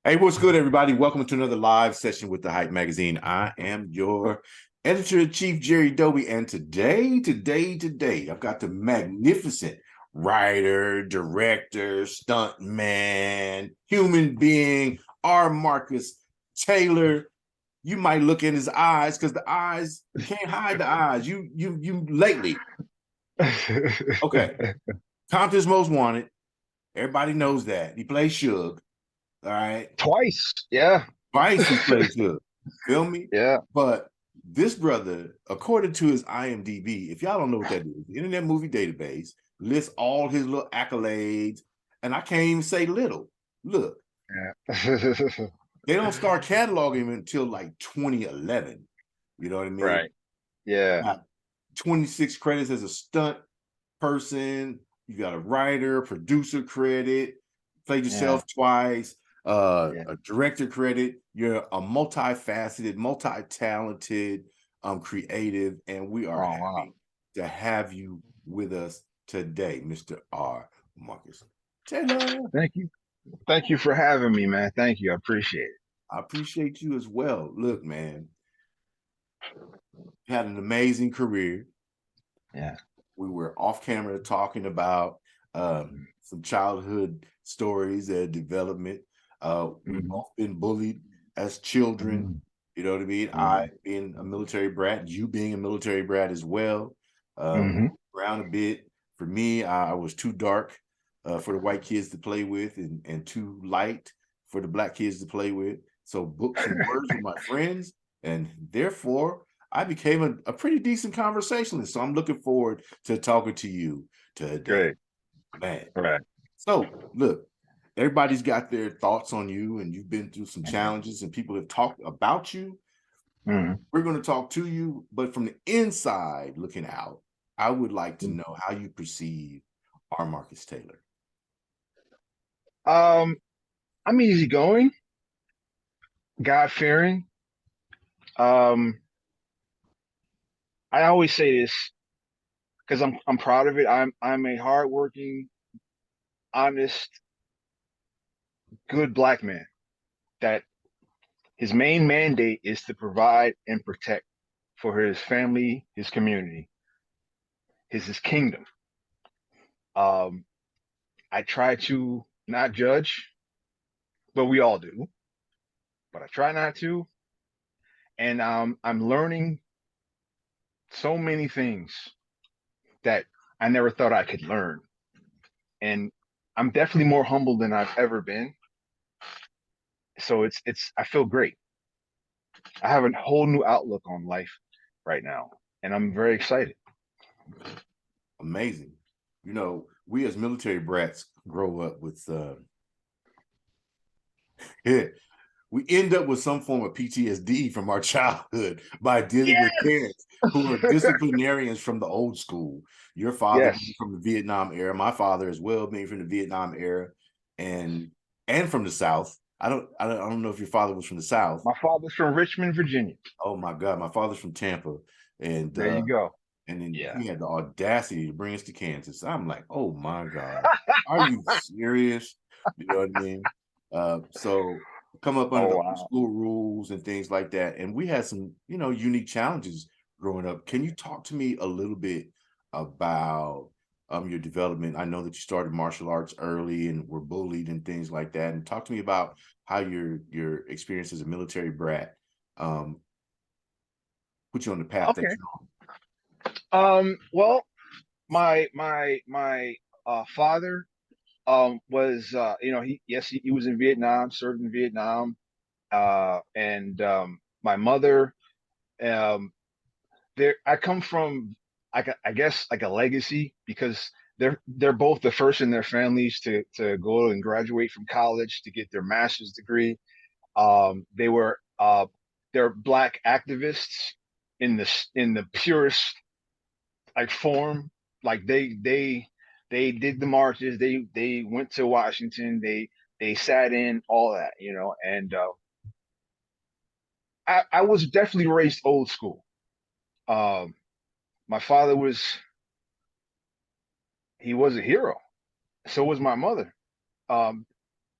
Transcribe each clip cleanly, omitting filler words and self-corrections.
Hey, what's good, everybody? Welcome to another live session with the Hype Magazine. I am your editor-in-chief, Jerry Doby, and today, I've got the magnificent writer, director, stuntman, human being, R. Marcus Taylor. You might look in his eyes because the eyes can't hide the eyes. You lately. Okay, Compton's Most Wanted. Everybody knows that. He plays Suge. All right. Twice. Yeah. Twice he played good. Feel me? Yeah. But this brother, according to his IMDb, if y'all don't know what that is, the Internet Movie Database lists all his little accolades, and I can't even say little. Look, Yeah. they don't start cataloging him until like 2011. You know what I mean? Right. Yeah. Got 26 credits as a stunt person. You got a writer, producer credit, played Yeah. yourself twice, Yeah. a director credit. You're a multifaceted, multi-talented, creative, and we are Oh wow. happy to have you with us today, Mr. R. Marcus Taylor. Thank you. Thank you for having me, man. Thank you. I appreciate it. I appreciate you as well. Look, man, you had an amazing career. Yeah. We were off camera talking about some childhood stories and development. We've Mm-hmm. both been bullied as children. Mm-hmm. You know what I mean? I Mm-hmm. being a military brat, you being a military brat as well. Mm-hmm. Around a bit. For me, I was too dark for the white kids to play with and too light for the black kids to play with. So books and words were my friends. And therefore, I became a pretty decent conversationalist. So I'm looking forward to talking to you today, Great. man. Right. So look, everybody's got their thoughts on you, and you've been through some Mm-hmm. challenges, and people have talked about you. Mm-hmm. We're going to talk to you, but from the inside looking out, I would like to know how you perceive our Marcus Taylor. Um, I'm easygoing, God fearing. Um, I always say this because I'm proud of it. I'm a hardworking, honest, good black man that his main mandate is to provide and protect for his family, his community, his kingdom. Um, I try to not judge, but we all do. But I try not to, and I'm learning so many things that I never thought I could learn, and I'm definitely more humble than I've ever been. So it's I feel great. I have a whole new outlook on life right now, and I'm very excited. Amazing. You know, we as military brats grow up with yeah, we end up with some form of PTSD from our childhood by dealing with Yes. parents who are disciplinarians from the old school. Your father being Yes. from the Vietnam era, my father as well being from the Vietnam era, and and from the South. I don't know if your father was from the South. My father's from Richmond, Virginia. Oh my God, my father's from Tampa, and There you go. then Yeah. he had the audacity to bring us to Kansas. I'm like, oh my God, are you serious? You know what I mean? So come up under Oh the old wow. school rules and things like that. And we had some, unique challenges growing up. Can you talk to me a little bit about your development? I know that you started martial arts early and were bullied and things like that. And talk to me about how your experience as a military brat um, put you on the path that Okay. you're on. Well, my father was he was in Vietnam, served in Vietnam, and my mother um there I come from I guess like a legacy because they're both the first in their families to go and graduate from college to get their master's degree. They were they're black activists in the purest like form. Like they did the marches, they went to Washington, they sat in all that, and I was definitely raised old school. Um, my father he was a hero. So was my mother. Um,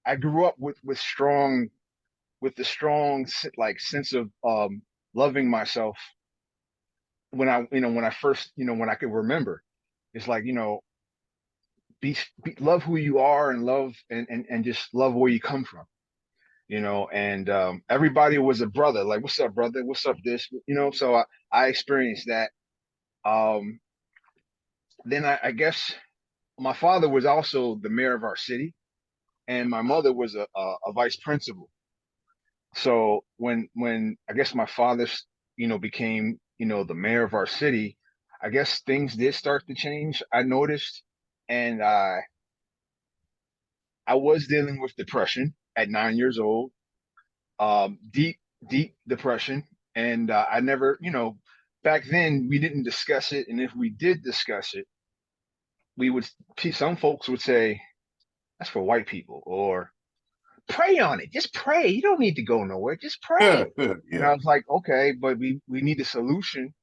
I grew up with strong. with the strong like sense of loving myself when when I first when I could remember. It's like love who you are and love and just love where you come from. And everybody was a brother. Like, what's up, brother? What's up, this? So I experienced that. Um, then I guess my father was also the mayor of our city, and my mother was a vice principal. So when I guess my father, became, the mayor of our city, I guess things did start to change. I noticed, and I was dealing with depression at 9 years old, deep, deep depression. And I never, back then we didn't discuss it. And if we did discuss it, we would, some folks would say, that's for white people, or pray on it. Just pray. You don't need to go nowhere. Just pray. And I Yeah. was like, okay, but we need a solution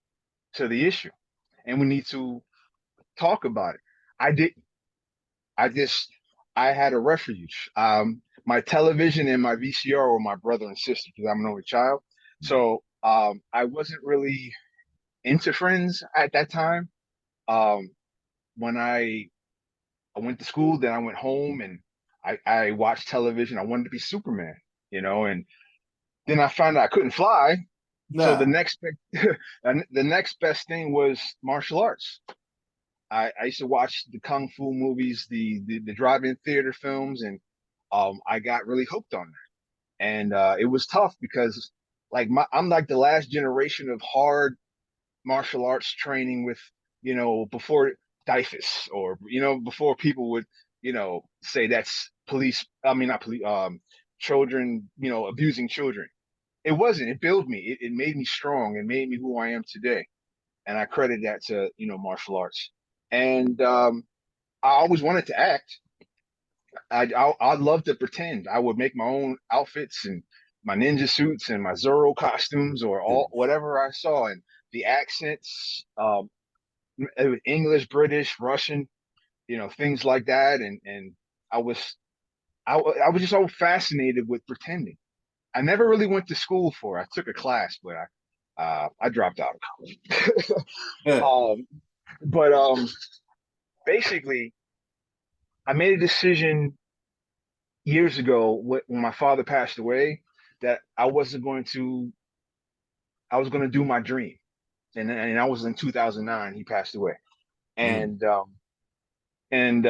to the issue, and we need to talk about it. I did. I just I had a refuge. My television and my VCR were my brother and sister because I'm an only child. So I wasn't really into friends at that time. Um, when I went to school, then I went home and I watched television. I wanted to be Superman, and then I found out I couldn't fly. So the Nah. next the next best thing was martial arts. I used to watch the kung fu movies, the drive-in theater films, and I got really hooked on that. And it was tough because like I'm like the last generation of hard martial arts training with, before DIFUS, or before people would, say that's police. I mean, not police. Children, abusing children. It wasn't. It built me. It made me strong. It made me who I am today, and I credit that to martial arts. And I always wanted to act. I'd love to pretend. I would make my own outfits and my ninja suits and my Zorro costumes, or all whatever I saw, and the accents, English, British, Russian, things like that. And I was I was just so fascinated with pretending. I never really went to school for it. I took a class, but I dropped out of college. Yeah. But basically, I made a decision years ago when my father passed away that I was going to do my dream. And I was in 2009, he passed away. Mm. And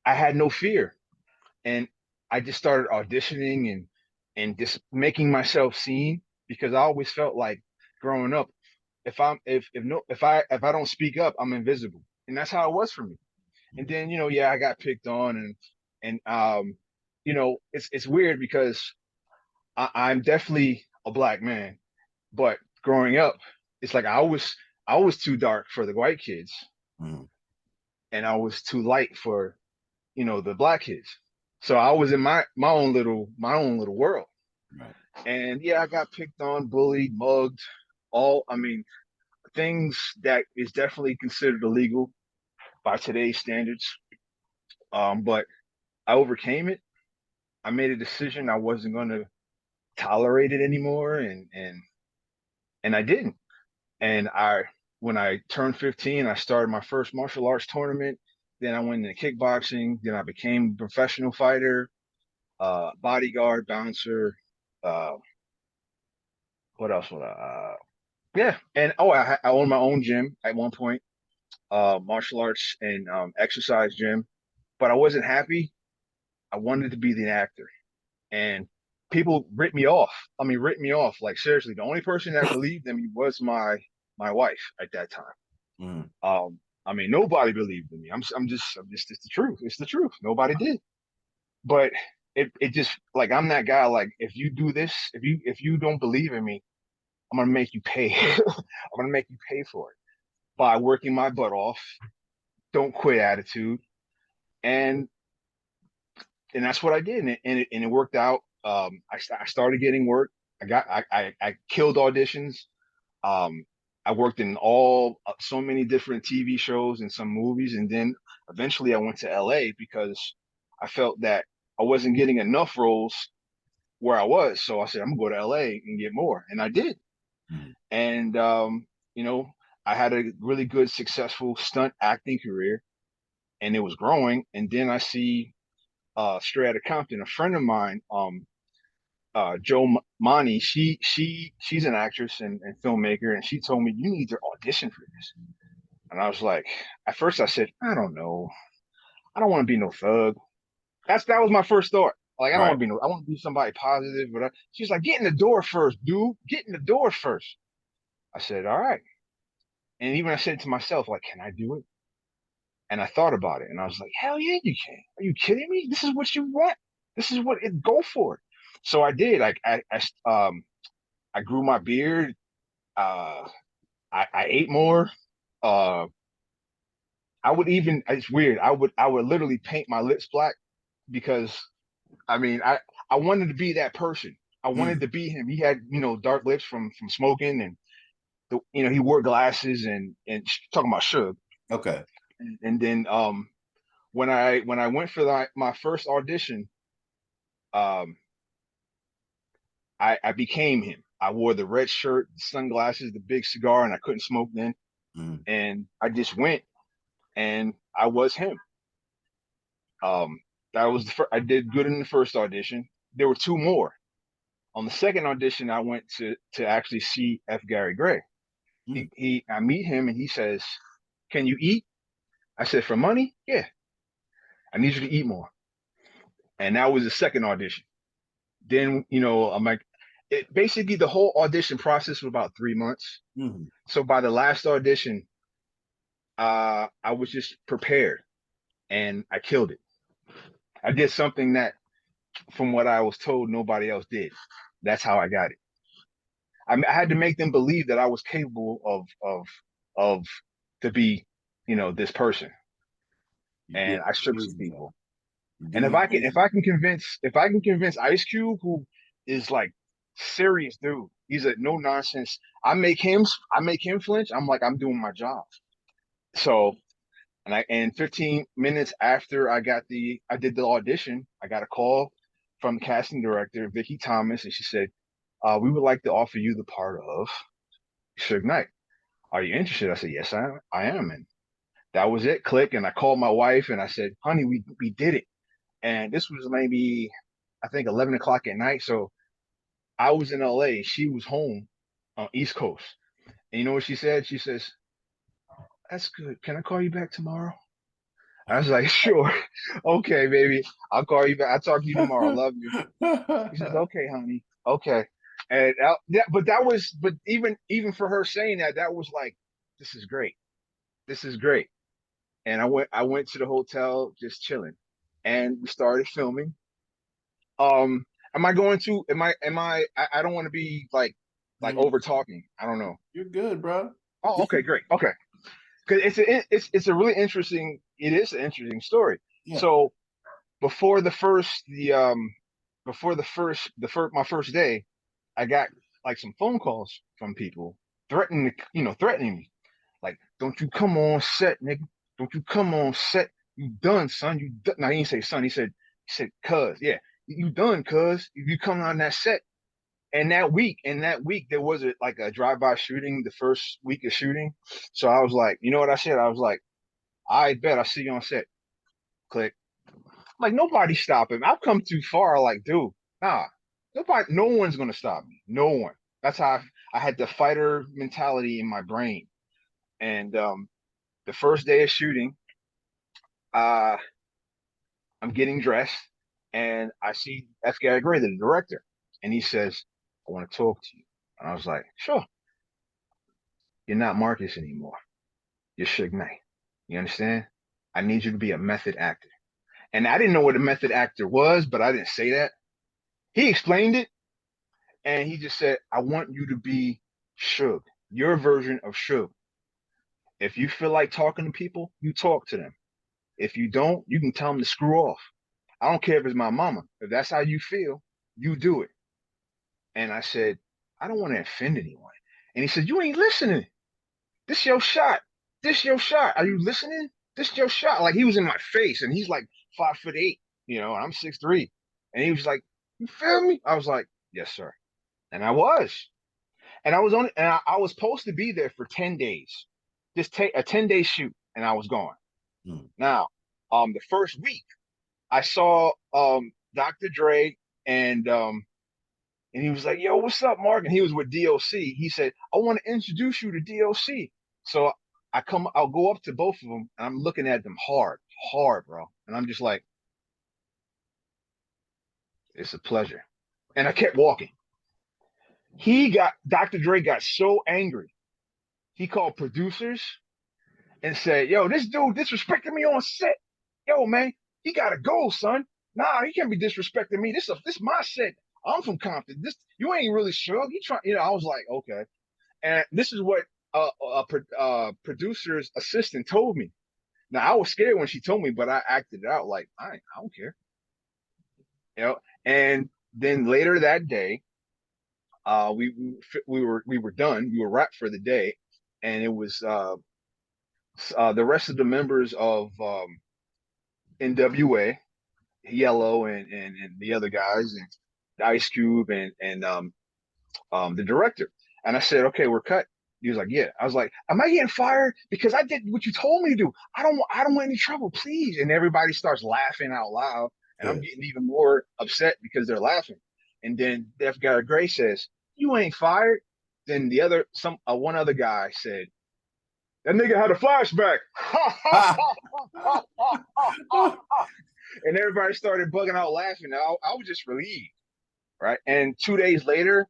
I had no fear. And I just started auditioning and just making myself seen, because I always felt like growing up, if I don't speak up, I'm invisible. And that's how it was for me. And then, yeah, I got picked on, and it's weird because I'm definitely a black man, but growing up, it's like I was too dark for the white kids, Mm. and I was too light for the black kids. So I was in my own little world. Right. And yeah, I got picked on, bullied, mugged, all I mean things that is definitely considered illegal by today's standards. But I overcame it. I made a decision I wasn't going to tolerate it anymore, and I didn't. And when I turned 15, I started my first martial arts tournament. Then I went into kickboxing. Then I became a professional fighter, bodyguard, bouncer. Uh, what else? Yeah, and I owned my own gym at one point, martial arts and exercise gym. But I wasn't happy. I wanted to be the actor, and people ripped me off. I mean, ripped me off. Like, seriously, the only person that believed in me was my wife at that time. Mm. I mean, nobody believed in me. I'm just, it's the truth. It's the truth. Nobody did. But it just like I'm that guy. Like, if you do this, if you don't believe in me, I'm gonna make you pay. I'm gonna make you pay for it by working my butt off. Don't quit attitude, and and that's what I did, and it worked out. I started getting work. I killed auditions. Um, I worked in all so many different TV shows and some movies, and then eventually I went to LA because I felt that I wasn't getting enough roles where I was. So I said, I'm gonna go to LA and get more. And I did. Mm. And you know, I had a really good, successful stunt acting career and it was growing. And then I see straight Outta Compton, a friend of mine, Mani, she's an actress and filmmaker, and she told me you need to audition for this. And I was like, at first I said, I don't know. I don't want to be no thug. That was my first thought. Like, I don't want Right. to be no, I want to be somebody positive. But she's like, get in the door first, dude. Get in the door first. I said, all right. And even I said to myself, like, can I do it? And I thought about it, and I was like, hell yeah, you can. Are you kidding me? This is what you want. This is what it. Go for it. So I did. Like, I grew my beard. Uh, I ate more. Uh, I would even. It's weird. I would literally paint my lips black because I mean, I wanted to be that person. I wanted Mm. to be him. He had, dark lips from smoking, and he wore glasses and talking about Suge. Okay. And then when I went for my first audition, um, I became him. I wore the red shirt, the sunglasses, the big cigar, and I couldn't smoke then. Mm. And I just went, and I was him. Um, that was I did good in the first audition. There were two more. On the second audition, I went to actually see F. Gary Gray. Mm. I meet him and he says, "Can you eat?" I said, "For money? Yeah. I need you to eat more." And that was the second audition. Then, I'm like, basically the whole audition process was about 3 months. Mm. So by the last audition, I was just prepared and I killed it. I did something that, from what I was told, nobody else did. That's how I got it. I had to make them believe that I was capable of to be, this person. You did And I an shook some amazing job. people. You did And an amazing job. if I can convince Ice Cube, who is like serious dude, he's a no nonsense. I make him flinch. I'm like, I'm doing my job. So, and 15 minutes after I did the audition, I got a call from the casting director, Vicky Thomas, and she said, we would like to offer you the part of Suge Knight. Are you interested? I said, yes, I am. And that was it. Click. And I called my wife and I said, honey, we did it. And this was maybe, I think, 11 o'clock at night. So I was in LA. She was home on East Coast. And you know what she said? She says, that's good. Can I call you back tomorrow? I was like, sure. Okay, baby. I'll call you back. I'll talk to you tomorrow. I love you. She says, okay, honey. Okay. And yeah, but even for her saying that, that was like, this is great. This is great. And I went to the hotel just chilling, and we started filming. Am I going to? Am I? I don't want to be like Mm. over talking. I don't know. You're good, bro. Oh, This is okay, great. Okay, because it's a really interesting. It is an interesting story. yeah. So before the first the before the first my first day, I got like some phone calls from people threatening me. Like, don't you come on set, nigga. Don't you come on set. You done, son. You done. Now, he didn't say son. He said, cuz. Yeah, you done, cuz. If you come on that set. And that week, there was like a drive-by shooting, the first week of shooting. So I was like, you know what I said? I was like, I bet I'll see you on set. Click. Like, nobody stopping. I've come too far. Like, dude, nah, no one's gonna stop me. No one. That's how I had the fighter mentality in my brain. And the first day of shooting, uh, I'm getting dressed and I see F. Gary Gray, the director, and he says, I want to talk to you. And I was like, sure. You're not Marcus anymore. You're Suge Knight. You understand? I need you to be a method actor. And I didn't know what a method actor was, but I didn't say that. He explained it and he just said, I want you to be Suge, your version of Suge. If you feel like talking to people, you talk to them. If you don't, you can tell them to screw off. I don't care if it's my mama. If that's how you feel, you do it. And I said, I don't want to offend anyone. And he said, you ain't listening. This your shot. This your shot. Are you listening? This your shot. Like, he was in my face and he's like 5'8". and I'm 6'3". And he was like, "You feel me?" I was like, "Yes, sir." And I was. And I was supposed to be there for 10 days. Just take a 10-day shoot, and I was gone. Mm. Now, the first week I saw Dr. Dre and he was like, "Yo, what's up, Mark?" And he was with DOC. He said, "I want to introduce you to DOC." So I'll go up to both of them, and I'm looking at them hard, hard, bro. And I'm just like, it's a pleasure. And I kept walking. Dr. Dre got so angry. He called producers and said, "Yo, this dude disrespecting me on set. Yo, man, he gotta go, son. Nah, he can't be disrespecting me. This my set. I'm from Compton. This you ain't really sure. He trying, I was like, okay." And this is what producer's assistant told me. Now I was scared when she told me, but I acted it out like I don't care. And then later that day, we were done. We were wrapped for the day, and it was the rest of the members of NWA, Yellow, and the other guys, and Ice Cube, and the director. And I said, "Okay, we're cut." He was like, "Yeah." I was like, "Am I getting fired because I did what you told me to do? I don't want any trouble, please." And everybody starts laughing out loud, and I'm Yeah. getting even more upset because they're laughing. And then Def Guy Gray says, "You ain't fired." Then one other guy said, "That nigga had a flashback." And everybody started bugging out laughing. I was just relieved, right? And 2 days later,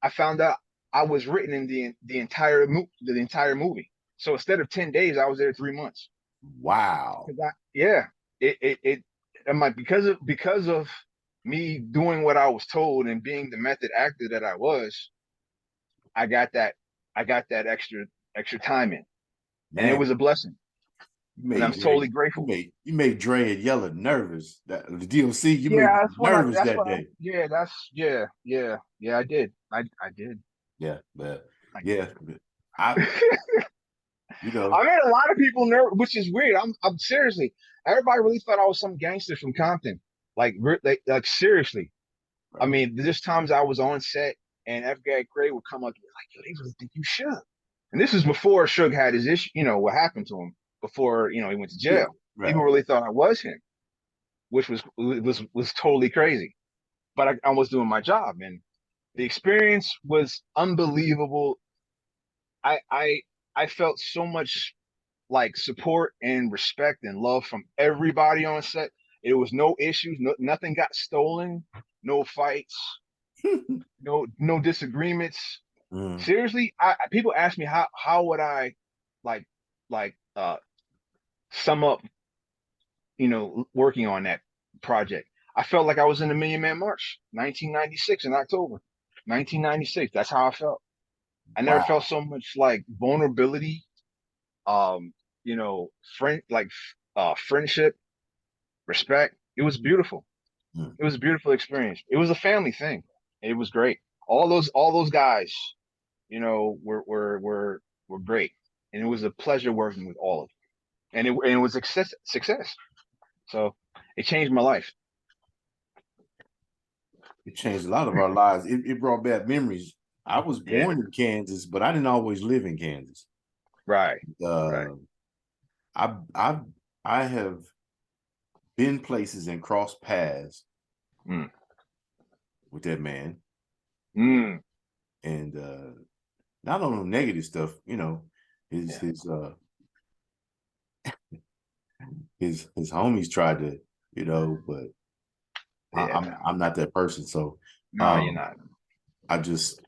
I found out I was written in the entire movie. So instead of 10 days, I was there 3 months. Wow. Yeah, it I'm like, because of me doing what I was told and being the method actor that I was, I got that extra time in, and it Man, was a blessing, you and made I'm Dre, totally grateful. you made Dre and Yella nervous. That the DOC, you made Yeah, them nervous that day. yeah, I did. I did. Yeah, but I yeah, did. I you know, I made a lot of people nervous, which is weird. I'm seriously. Everybody really thought I was some gangster from Compton. Like seriously. I right. mean, there's times I was on set and F. Gray would come up to me like, "Yo, they really think you Suge." And this is before Suge had his issue. What happened to him before he went to Yeah, jail. People right. really thought I was him, which was totally crazy. But I was doing my job, and the experience was unbelievable. I felt so much like support and respect and love from everybody on set. It was no issues, nothing got stolen, no fights, no disagreements. Mm. Seriously, people ask me how would I like like sum up, working on that project. I felt like I was in the Million Man March, 1996 in October. 1996. That's how I felt. I never felt Wow. so much like vulnerability, um, friend like friendship, respect. It was beautiful. Mm. It was a beautiful experience. It was a family thing. It was great. All those guys, were great, and it was a pleasure working with all of them. And it was success. So it changed my life. It changed a lot of our lives. It brought back memories. I was Yeah. born in Kansas, but I didn't always live in Kansas. Right. Right. Uh, I I I have been places and crossed paths Mm. with that man, Mm. and not on no negative stuff. His Yeah. his uh his homies tried to, but Yeah. I'm not that person. So No, you're um, not. I just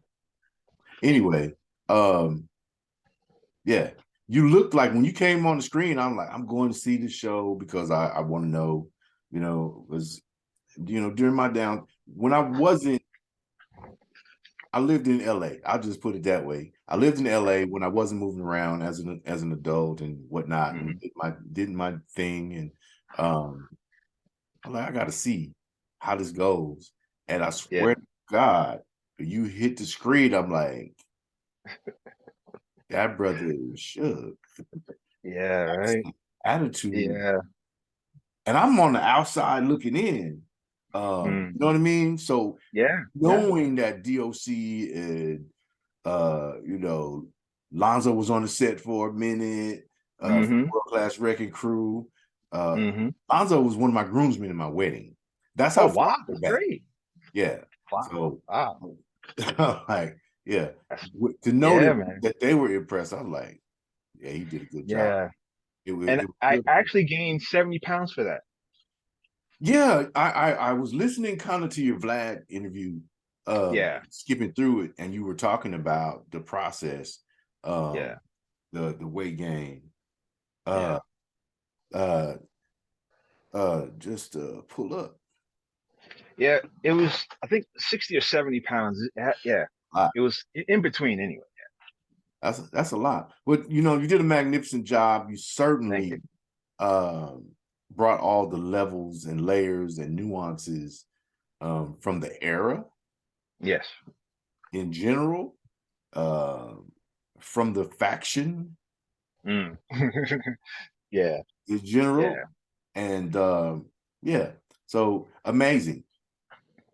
anyway. Um, yeah, you looked like when you came on the screen. I'm like, I'm going to see the show because I want to know. Was during my down when I wasn't. I lived in LA. I'll just put it that way. I lived in LA when I wasn't moving around as an adult and whatnot, and Hmm. did my thing, and um, I'm like, I got to see how this goes. And I Yeah. swear to God, you hit the screen. I'm like, that brother is shook. Yeah. Right. Attitude. Yeah. and I'm on the outside looking in. You know Mm. what I mean? So Yeah, yeah. knowing that DOC and Lonzo was on the set for a minute, for Mm-hmm. World Class Wrecking Crew. Uh, Mm-hmm. Lonzo was one of my groomsmen in my wedding. That's Oh how far wow, I go that's back. great. Yeah. Wow. So Wow. like, yeah. That's To know yeah, that, man. that they were impressed, I was like, yeah, he did a good job. Yeah. And It was I good. actually gained 70 pounds for that. Yeah, I was listening kind of to your Vlad interview, Yeah. skipping through it, and you were talking about the process, Yeah. um, the weight gain. Yeah. Uh uh just pull up. Yeah. It was, I think 60 or 70 pounds. Yeah. It was in between anyway. That's a lot. But you did a magnificent job. You Thank you. certainly um brought all the levels and layers and nuances from the era Yes. in general, um from the faction Mm. Yeah. in general, Yeah. and yeah, so amazing.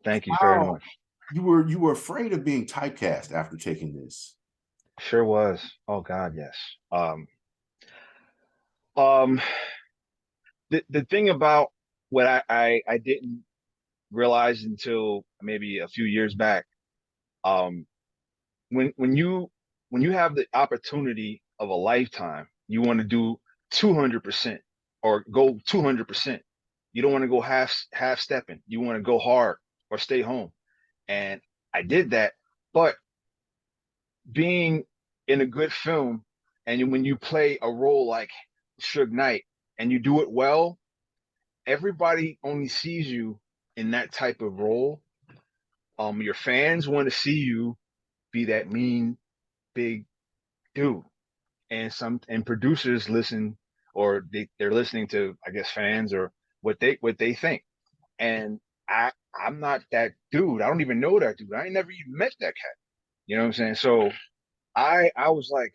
Thank you very How much. you were afraid of being typecast after taking this? Sure was. Oh God, yes. Um, um, the thing about what I didn't realize until maybe a few years back, um, when you have the opportunity of a lifetime, you want to do 200% or go 200%. You don't want to go half stepping. You want to go hard or stay home. And I did that, but being in a good film and when you play a role like Suge Knight and you do it well, everybody only sees you in that type of role. Your fans want to see you be that mean big dude, and producers listen or they're listening to I guess fans or what they think. And I'm not that dude. I don't even know that dude. I ain't never even met that cat. You know what I'm saying? So I was like,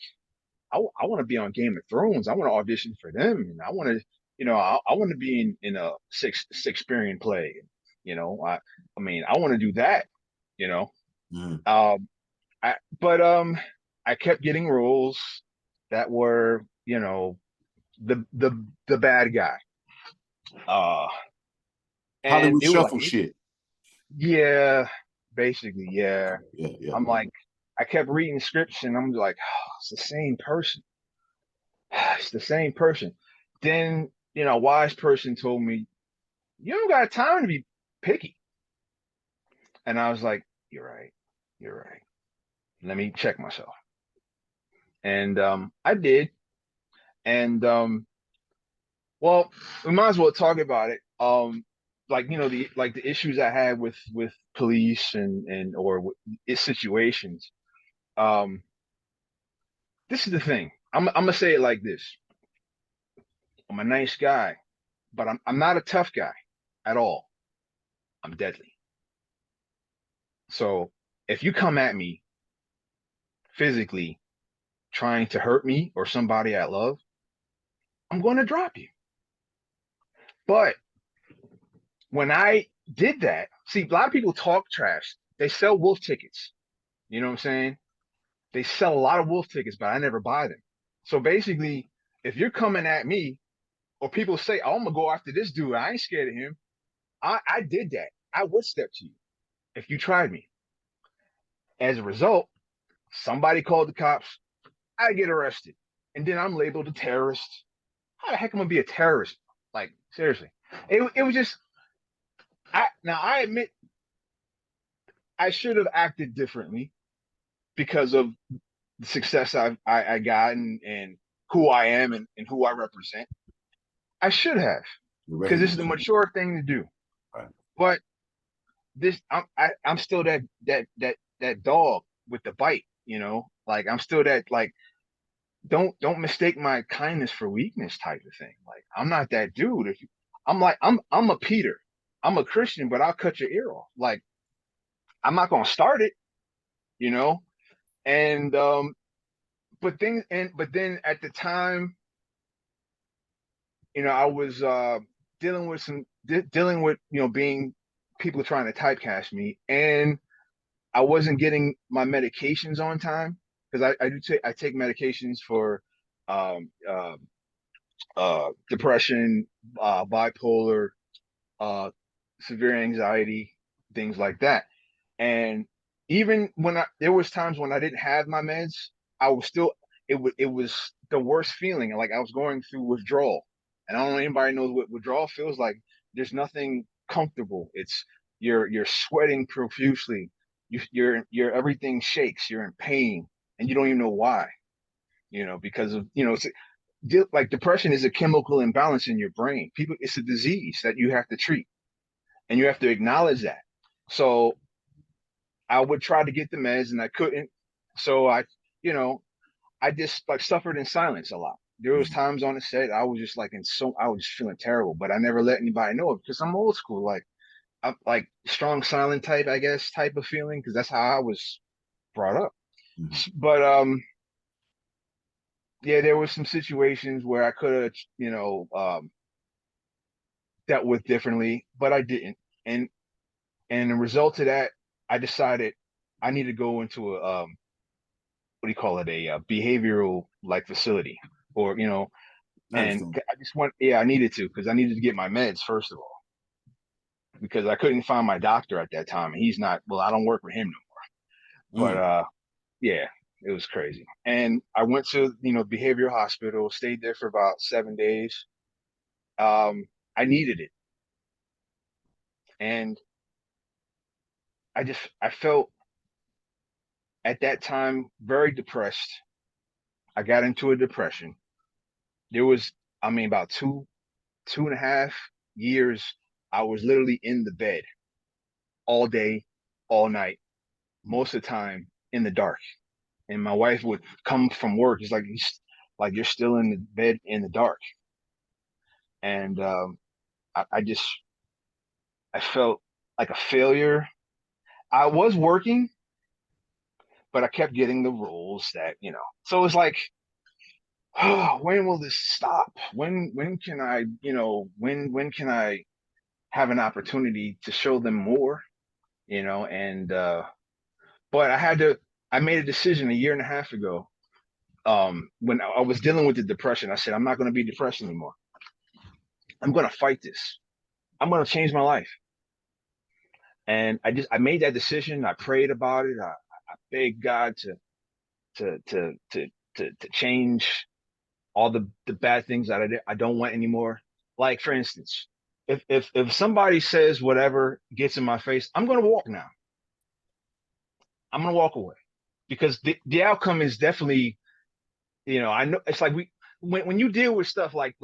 I want to be on Game of Thrones. I want to audition for them, and I want to, I want to be in a Shakespearean play. I mean, I want to do that. You know, Mm. um, I but I kept getting roles that were, the bad guy. Uh, and Hollywood it was like, shuffle shit. yeah, basically, yeah. Okay. Yeah, yeah. I'm like, I kept reading scripts, and I'm like, oh, it's the same person. It's the same person. Then, a wise person told me, you don't got time to be picky. And I was like, you're right. You're right. Let me check myself. And I did. And well, we might as well talk about it. Like, the issues I had with police and or its situations. Um, this is the thing. I'm gonna say it like this. I'm a nice guy, but I'm not a tough guy at all. I'm deadly. So if you come at me physically trying to hurt me or somebody I love, I'm going to drop you. But when I did that, see, a lot of people talk trash. They sell wolf tickets. You know what I'm saying? They sell a lot of wolf tickets, but I never buy them. So basically, if you're coming at me or people say, oh, I'm going to go after this dude, I ain't scared of him. I did that. I would step to you if you tried me. As a result, somebody called the cops. I get arrested. And then I'm labeled a terrorist. How the heck am I gonna be a terrorist? Like, seriously. It was just I admit I should have acted differently because of the success I got and who I am and who I represent. I should have, The because this is the recognition. mature thing to do. Right. But I'm still that dog with the bite, Like I'm still that, like, don't mistake my kindness for weakness type of thing. Like I'm not that dude. I'm a Peter. I'm a Christian, but I'll cut your ear off. Like I'm not gonna start it, you know. And but then at the time, I was dealing with being people trying to typecast me, and I wasn't getting my medications on time because I take medications for um, uh, depression, bipolar, uh, severe anxiety, things like that. And even when there was times when I didn't have my meds, I was still it was the worst feeling. Like I was going through withdrawal, and I don't know if anybody knows what withdrawal feels like. There's nothing comfortable. It's you're sweating profusely. You're everything shakes. You're in pain, and you don't even know why. Because of it's like depression is a chemical imbalance in your brain. It's a disease that you have to treat, and you have to acknowledge that. So I would try to get the meds and I couldn't. So you know, I just like suffered in silence a lot. There was Mhm. times on the set I was just like I was just feeling terrible, but I never let anybody know it because I'm old school. Like I'm like strong silent type, I guess, type of feeling because that's how I was brought up. Mhm. But yeah, there was some situations where I could have, dealt with differently, but I didn't. And the result of that, I decided I need to go into a what do you call it, a, behavioral like facility, or I and understand. I just want, yeah, I needed to because I needed to get my meds first of all because I couldn't find my doctor at that time, and he's not, well, I don't work with him no more. But Mm. yeah, it was crazy. And I went to behavioral hospital, stayed there for about 7 days. I needed it, and I felt at that time very depressed. I got into a depression. There was, I mean, about 2.5 years, I was literally in the bed all day, all night, most of the time in the dark. And my wife would come from work. It's like you're still in the bed in the dark. And I just I felt like a failure. I was working, but I kept getting the roles that. So it's like, oh, when will this stop? When can I, when can I have an opportunity to show them more? And but I made a decision a year and a half ago. When I was dealing with the depression, I said, I'm not going to be depressed anymore. I'm going to fight this. I'm going to change my life. And I made that decision. I prayed about it. I begged God to to to to change all the bad things that I don't want anymore. Like for instance, if somebody says whatever gets in my face, I'm going to walk now. I'm going to walk away because the outcome is definitely, I know it's like when you deal with stuff like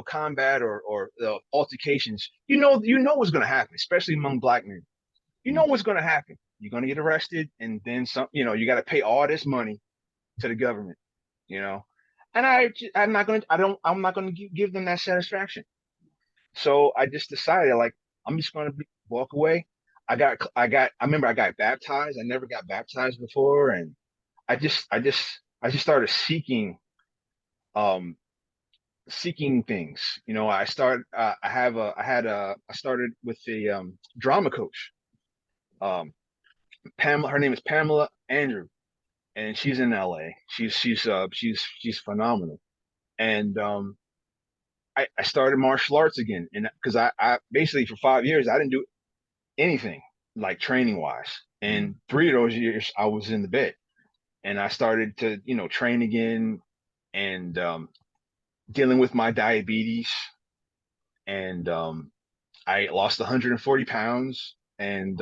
combat or altercations, you know what's going to happen, especially among black men. You know Mm. what's going to happen. You're going to get arrested, and then some. You got to pay all this money to the government. You know, and I'm not going to. I'm not going to give them that satisfaction. So I just decided, like, I'm just going to walk away. I remember I got baptized. I never got baptized before, and I just started um seeking things. I started with a drama coach. Um, Pamela, her name is Pamela Andrew, and she's in LA. She's phenomenal. And I started martial arts again, and because I basically for 5 years I didn't do anything like training wise, Mm. and 3 of those years I was in the bed, and I started to train again, and dealing with my diabetes, and I lost 140 pounds, and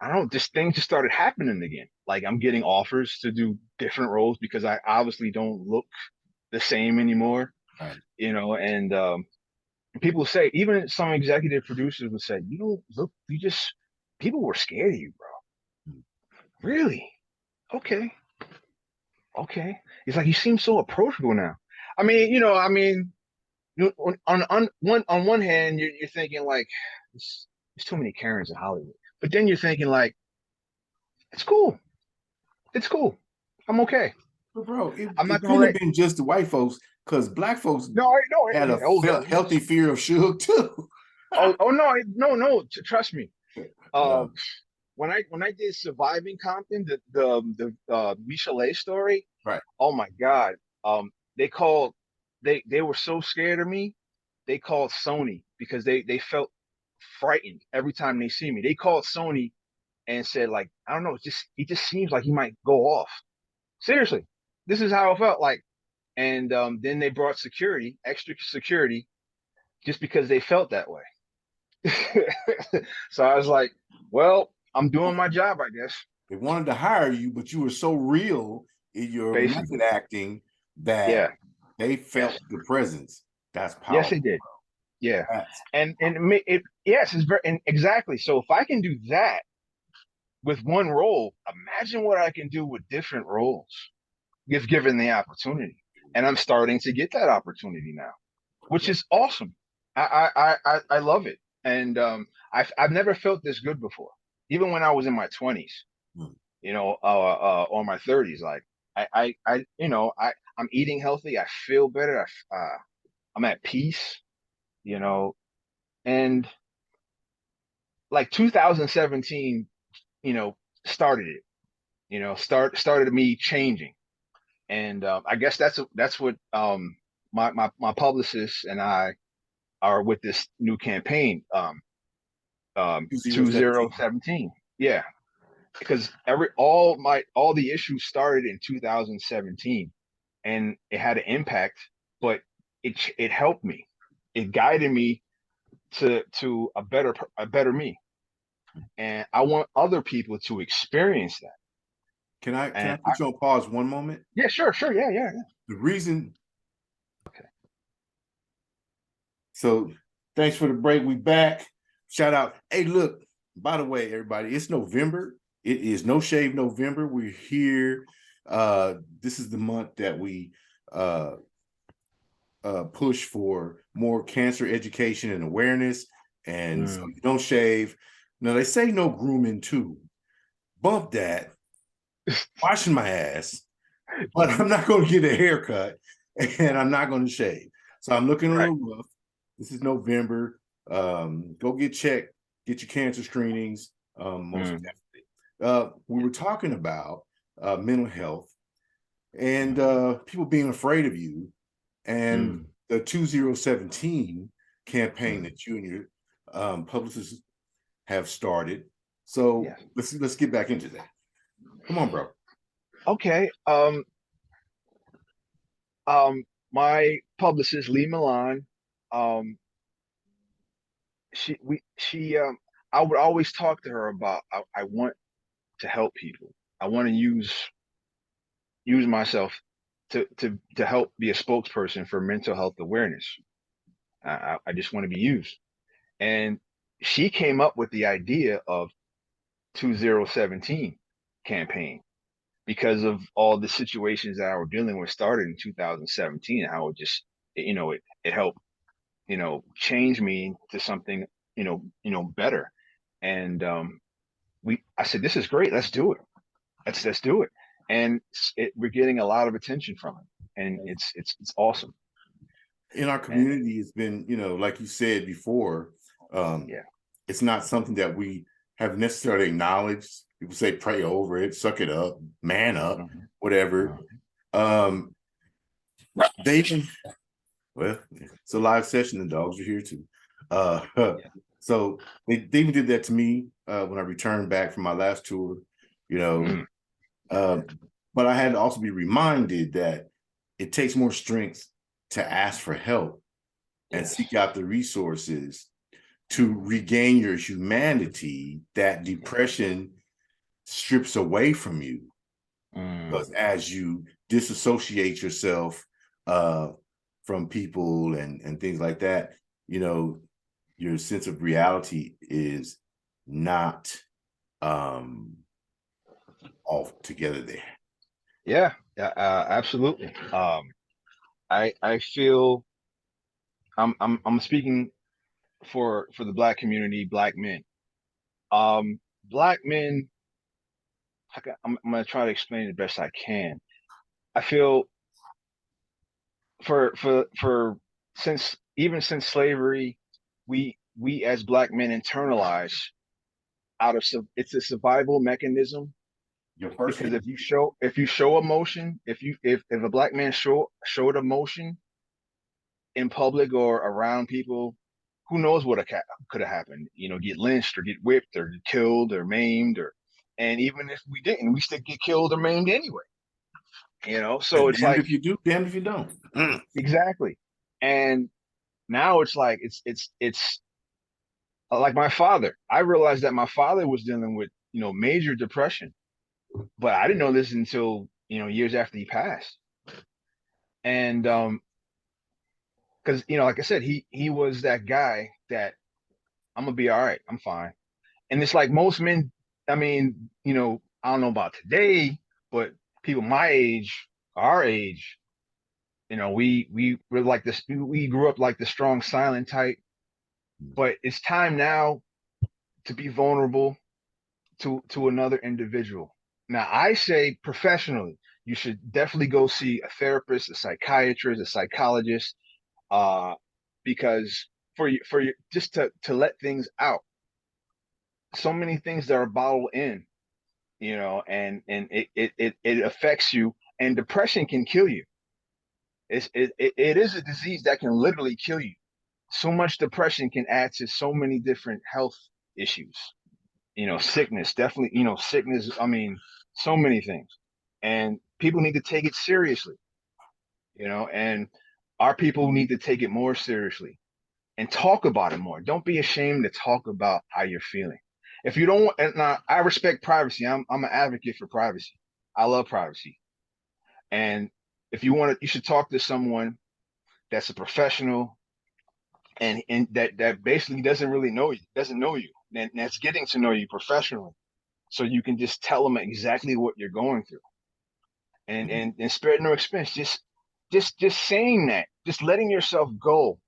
I don't know, this thing just started happening again. Like I'm getting offers to do different roles because I obviously don't look the same anymore, Right. and people say, even some executive producers would say, you don't look, people were scared of you, bro. Mm. Really? Okay. Okay. It's like you seem so approachable now. I mean, on one hand, you're thinking like, there's too many Karens in Hollywood, but then you're thinking like, it's cool. It's cool. I'm okay. But bro, I'm it not gonna couldn't have let. been just the white folks. because black folks No, I no. had a Oh, healthy fear of Suge too. no, no. Trust me. Uh, Um, when I did Surviving Compton, the Michel'le story. right. Oh my God. They called. They were so scared of me. They called Sony because they felt frightened every time they see me. They called Sony and said like, I don't know, he just seems like he might go off. Seriously, this is how it felt like. And then they brought security, extra security, just because they felt that way. So I was like, well, I'm doing my job, I guess. They wanted to hire you, but you were so real in your method Basically, acting that yeah, they felt yes, the presence. That's yes, powerful. they did, yeah, That's and yes, it's very and exactly. So if I can do that with one role, imagine what I can do with different roles if given the opportunity. And I'm starting to get that opportunity now, which is awesome. I love it, and I've never felt this good before. Even when I was in my 20s, mm, or my 30s, like I'm eating healthy. I feel better. I'm at peace, you know, and like 2017, you know, started it. Started me changing, and I guess that's what my publicist and I are with this new campaign, 2017. 2017. Yeah, because all the issues started in 2017, and it had an impact, but it helped me. It guided me to a better me, and I want other people to experience that. Can I And put you on pause one moment? yeah, sure, yeah. The reason, Okay. so thanks for the break. We back. Shout out. Hey, look, by the way, everybody, it's November. It is No Shave November. We're here. This is the month that we uh push for more cancer education and awareness. And so Mm. you don't shave. Now they say no grooming too. Bump that. Washing my ass, but I'm not going to get a haircut and I'm not going to shave. So I'm looking a Right. little rough. This is November. Go get checked, get your cancer screenings. Most Mm. definitely. We were talking about mental health and people being afraid of you, and Mm. the 2017 campaign Mm. that you and your publicists have started. So Yes. let's get back into that. Come on, bro. Okay. My publicist Lee Milan, um, she I would always talk to her about I want to help people. I want to use myself to help be a spokesperson for mental health awareness. I just want to be used. And she came up with the idea of 2017 campaign because of all the situations that I were dealing with started in 2017, how it just, it helped, change me to something, better. And I said, this is great. Let's do it. Let's do it. And we're getting a lot of attention from it, and it's awesome. In our And community, it's been, like you said before, um, yeah. it's not something that we have necessarily acknowledged. People say pray over it, suck it up, man up, Mhm. whatever. Um, they can, well, it's a live session. The dogs are here too. Uh, Yeah. so they even did that to me when I returned back from my last tour, you know. Mm. Um, but I had to also be reminded that it takes more strength to ask for help and Yes. seek out the resources to regain your humanity that Yeah. depression strips away from you. Mm. Because as you disassociate yourself from people and things like that, you know, your sense of reality is not all together there. Yeah. Yeah. Absolutely. I feel I'm speaking for the black community, black men. Black men. I'm gonna try to explain it the best I can. I feel for since slavery, we as black men internalize it's a survival mechanism Your first because hit. if you show emotion, if a black man showed emotion in public or around people, who knows what could have happened? You know, get lynched or get whipped or get killed or maimed or, and even if we didn't, we still get killed or maimed anyway. You know, so it's Damned like if you do, damned if you don't. exactly. And now it's like it's like my father. I realized that my father was dealing with major depression, but I didn't know this until years after he passed. And because like I said, he was that guy that I'm gonna be all right, I'm fine. And it's like most men, I mean, I don't know about today, but people my age, our age, we were like this. We grew up like the strong, silent type. But it's time now to be vulnerable to another individual. Now, I say professionally, you should definitely go see a therapist, a psychiatrist, a psychologist, uh, because for you just to let things out. So many things that are bottled in, and it affects you. And depression can kill you. It is a disease that can literally kill you. So much depression can add to so many different health issues. Sickness, definitely, sickness, I mean, so many things. And people need to take it seriously, and our people need to take it more seriously and talk about it more. Don't be ashamed to talk about how you're feeling. If you don't, and now I respect privacy. I'm an advocate for privacy. I love privacy. And if you want to, you should talk to someone that's a professional and that basically doesn't know you, and that's getting to know you professionally. So you can just tell them exactly what you're going through, and spare no expense. Just saying that, just letting yourself go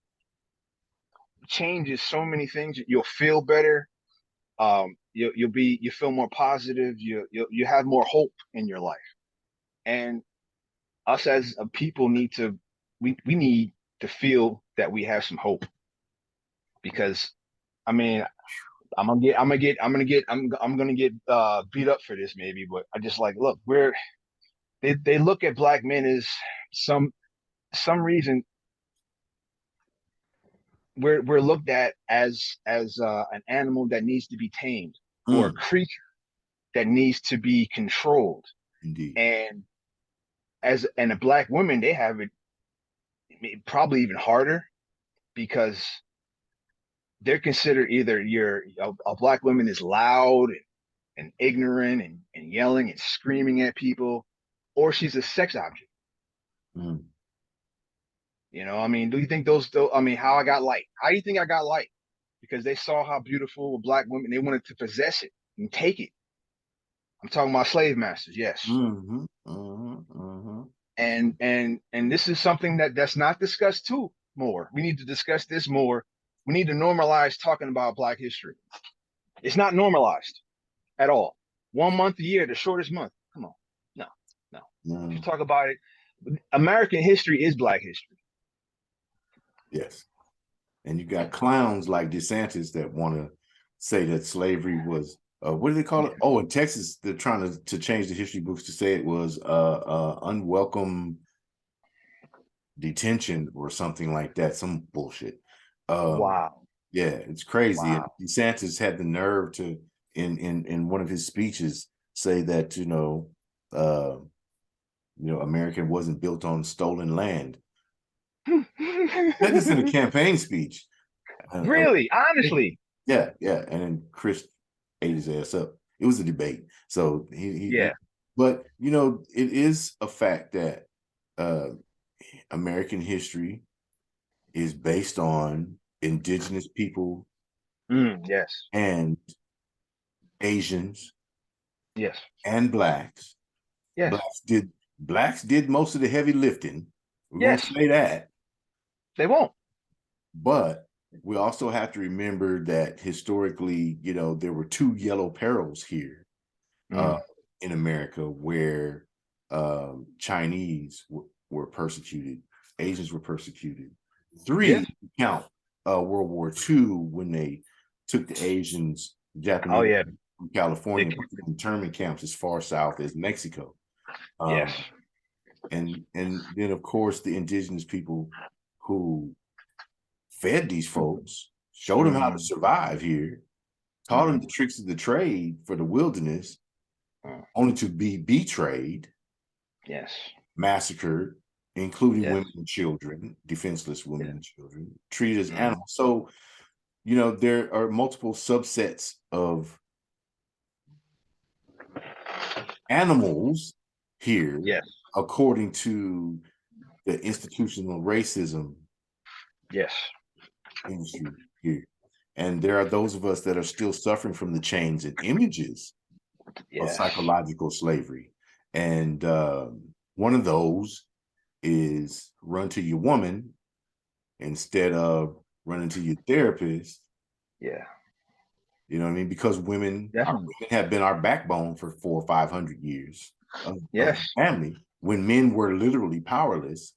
changes so many things. You'll feel better. You feel more positive. You have more hope in your life. And us as a people we need to feel that we have some hope because I mean I'm gonna get beat up for this maybe, but I just like look they look at black men as some some reason we're looked at as an animal that needs to be tamed or a Mm, creature that needs to be controlled. indeed. And a black woman, they have it probably even harder because they're considered either a black woman is loud and ignorant and yelling and screaming at people, or she's a sex object. Mm. I mean, do you think I mean, how I got light? How do you think I got light? Because they saw how beautiful a black woman, they wanted to possess it and take it. I'm talking about slave masters, yes. Mm-hmm, mm-hmm, mm-hmm. And this is something that's not discussed too more. We need to discuss this more. We need to normalize talking about Black history. It's not normalized at all. 1 month a year, the shortest month. Come on, no, no. If you Mm, talk about it, American history is Black history. yes. And you got clowns like DeSantis that want to say that slavery was what do they call it? Yeah. Oh, in Texas, they're trying to change the history books to say it was unwelcome detention or something like that, some bullshit. Um, Wow. yeah, it's crazy. And Wow. DeSantis had the nerve to in one of his speeches say that America wasn't built on stolen land. Said this in a campaign speech. Uh, Really? Honestly? yeah, yeah, and then Chris ate his ass up. It was a debate, so Yeah. but it is a fact that uh, American history is based on indigenous people Yes. and Asians Yes. and blacks. Yes. Blacks did most of the heavy lifting. We're gonna Yes. say that, They won't. but we also have to remember that historically, there were two yellow perils here uh, Mm. in America where Chinese were persecuted. Asians were persecuted. Yeah. 3, count World War II when they took the Asians, Oh Japanese yeah. from They California, can. put them in internment camps as far south as Mexico. Yes. And then of course the indigenous people who fed these folks, showed them how to Mm, survive here, taught them mm, the tricks of the trade for the wilderness, mm. only to be betrayed, Yes. massacred, including Yes. women and children, defenseless women Yeah. and children, treated as Mm. animals. So, there are multiple subsets of animals here, Yes. according to the institutional racism Yes. industry here. And there are those of us that are still suffering from the chains and images of Yes. psychological slavery. And one of those is run to your woman instead of running to your therapist. Yeah. You know what I mean? Because our Definitely. women have been our backbone for 400 or 500 years of Yes. the family. When men were literally powerless,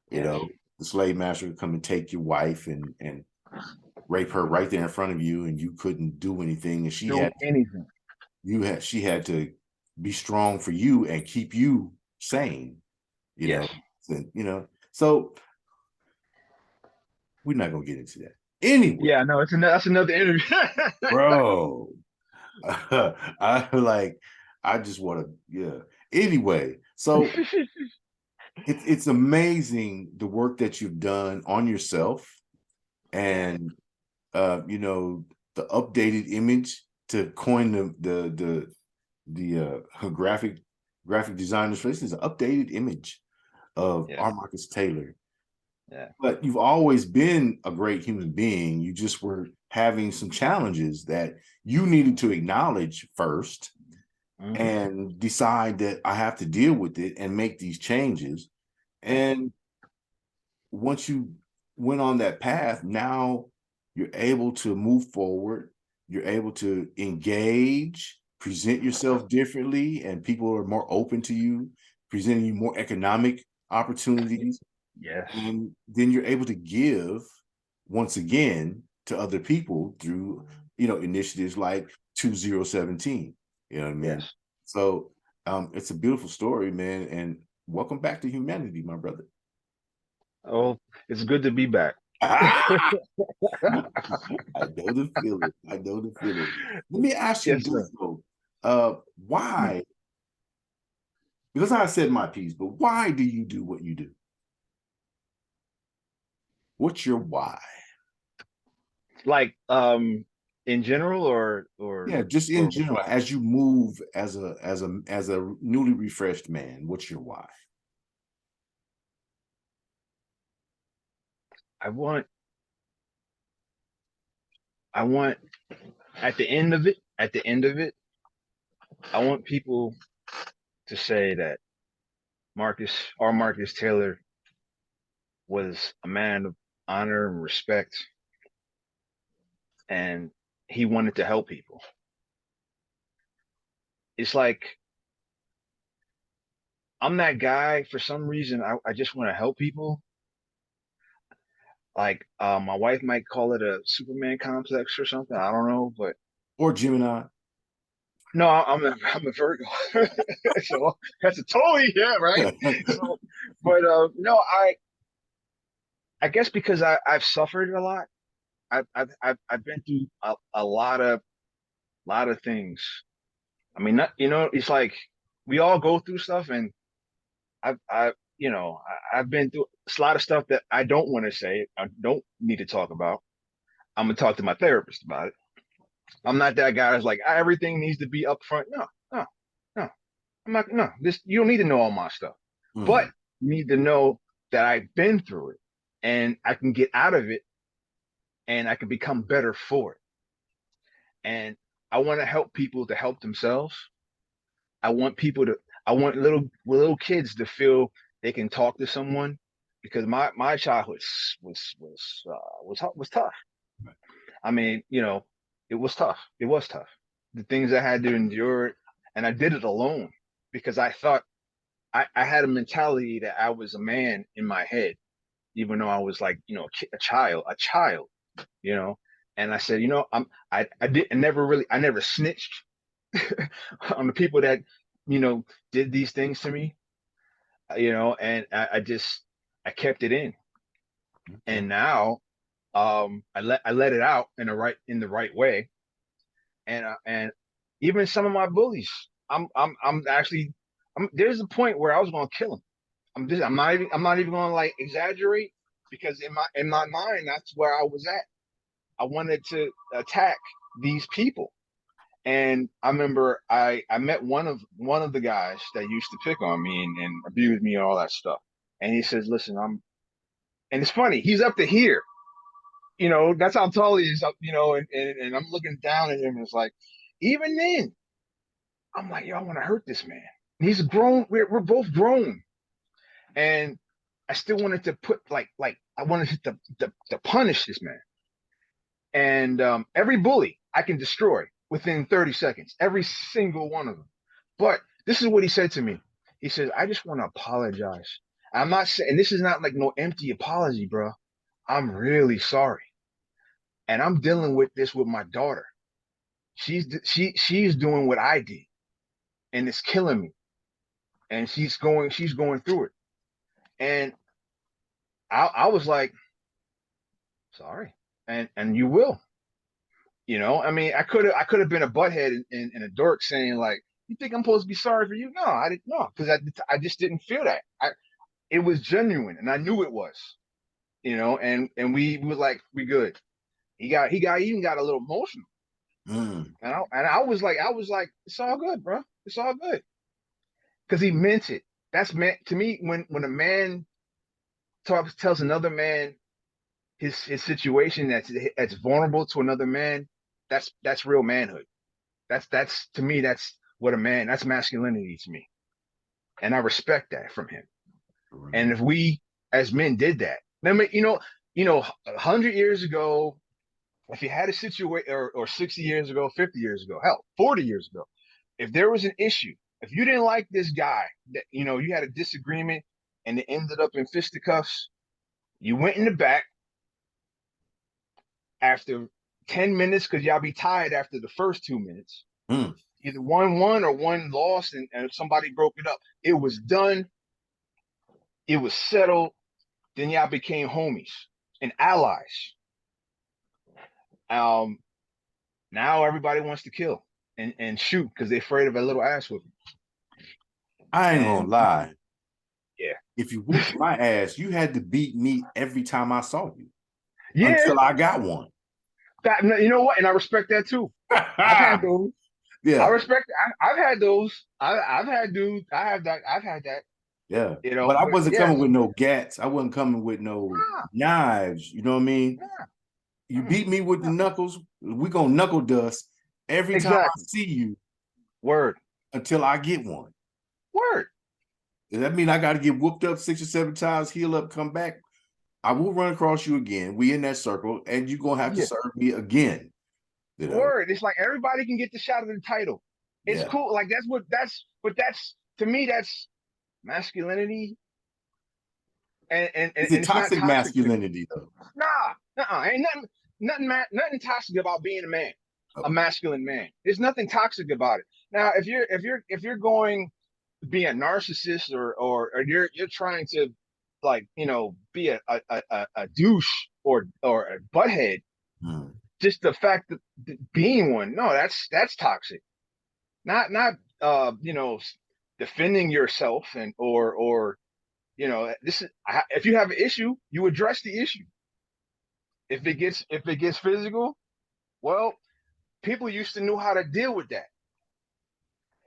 Yes. the slave master would come and take your wife and rape her right there in front of you, and you couldn't do anything. And Do anything. she had to be strong for you and keep you sane. You Yes. know, so we're not gonna get into that anyway, Yeah. No. That's another interview. bro. I just want to, yeah. Anyway, so it's amazing the work that you've done on yourself, Yeah. and the updated image, to coin the graphic designer's face, is an updated image of Yeah. R. Marcus Taylor. Yeah. But you've always been a great human being. You just were having some challenges that you needed to acknowledge first Hmm. and decide that I have to deal with it and make these changes. Yeah. And once you went on that path, now you're able to move forward. You're able to engage, present yourself differently, and people are more open to you, presenting you more economic opportunities. Yes. And then you're able to give once again to other people through, initiatives like 2017. You know what I mean? Yes. So it's a beautiful story, man. And welcome back to humanity, my brother. Oh, it's good to be back. I know the feeling. I know the feeling. Let me ask you Yes, this sir. though. Mm. Why? Because I said my piece, but why do you do what you do? What's your why? Like, in general, Yeah, just in or general, as you move as a newly refreshed man, what's your why? I want, I want at the end of it, I want people to say that Marcus Taylor was a man of honor and respect, and he wanted to help people. It's like I'm that guy for some reason. I just want to help people. Like, my wife might call it a Superman complex or something. I don't know, but Or Gemini? no, I'm a Virgo, so that's a totally yeah, right. So, but no, I guess because I've suffered a lot. I've been through a lot of things. I mean, not, it's like we all go through stuff, and I've been through a lot of stuff that I don't want to say. I don't need to talk about. I'm gonna talk to my therapist about it. I'm not that guy that's like everything needs to be upfront. No, no, no. I'm not. No, this you don't need to know all my stuff, but Hmm. you need to know that I've been through it and I can get out of it and I can become better for it. And I want to help people to help themselves. I want people to. I want little kids to feel they can talk to someone because my childhood was tough. I mean, it was tough. It was tough. The things I had to endure, and I did it alone, because I thought I had a mentality that I was a man in my head. even though I was like, a child, you know. And I said, I never snitched on the people that, did these things to me, and I kept it in. Okay. And now, I let it out in the right way. And even some of my bullies, I'm actually, there's a point where I was going to kill them. I'm not even going to like exaggerate, because in my mind, that's where I was at. I wanted to attack these people. And I remember I met one of the guys that used to pick on me and abuse me and all that stuff. And he says, "Listen, and it's funny, he's up to here. That's how tall he is up, and I'm looking down at him, and it's like, even then, I'm like, yo, I want to hurt this man. He's grown, we're both grown. And I still wanted to put like I wanted to punish this man. And every bully I can destroy within 30 seconds, every single one of them. But this is what he said to me. He says, I just want to apologize. I'm not saying, this is not like no empty apology, bro. I'm really sorry. And I'm dealing with this with my daughter. She's doing what I did, and it's killing me. And she's going through it. And I was like, sorry. And you will. I mean, I could have been a butthead and a dork saying like, "You think I'm supposed to be sorry for you?" No, I didn't. No, because I just didn't feel that. It was genuine, and I knew it was. And we were like, we good. He even got a little emotional, Mm. and I was like, it's all good, bro. It's all good, because he meant it. That's meant to me when a man tells another man his situation that's vulnerable to another man. That's real manhood. That's to me, that's what a man, that's masculinity to me. And I respect that from him. And Right. if we as men did that, I mean, 100 years ago, if you had a situation, or 60 years ago, 50 years ago, hell, 40 years ago, if there was an issue, if you didn't like this guy, that you had a disagreement and it ended up in fisticuffs, you went in the back after 10 minutes, because y'all be tired after the first 2 minutes. Mm. Either one won or one lost, and somebody broke it up. It was done. It was settled. Then y'all became homies and allies. Um, Now everybody wants to kill and shoot because they're afraid of a little ass whooping. I ain't And gonna lie. yeah, If you whooped my ass, you had to beat me every time I saw you yeah. until I got one. You know what? And I respect that too. I've had those. I Yeah, respect. I've had those. I've had dudes. I have that. I've had that. yeah. But I But wasn't yes, coming with no gats. I wasn't coming with no nah, knives. You know what I mean? nah, You beat me with the nah. knuckles, we gonna knuckle dust every time I Exactly. see you Word. until I get one. Word. Does that mean I got to get whooped up 6 or 7 times, heal up, come back? I will run across you again. We in that circle, and you're gonna have to Yeah. serve me again. You know? Word. It's like everybody can get the shot of the title. It's Yeah. cool. Like that's to me, that's masculinity, and Is it it's not toxic toxic to me. masculinity though? Ain't nothing toxic about being a man, a Okay. masculine man. There's nothing toxic about it. Now, if you're going to be a narcissist, or you're trying to, like, be a douche, or a butthead, Hmm. just the fact that being one, no, that's toxic. Not defending yourself, and or this is, if you have an issue, you address the issue. If it gets physical, well, people used to know how to deal with that.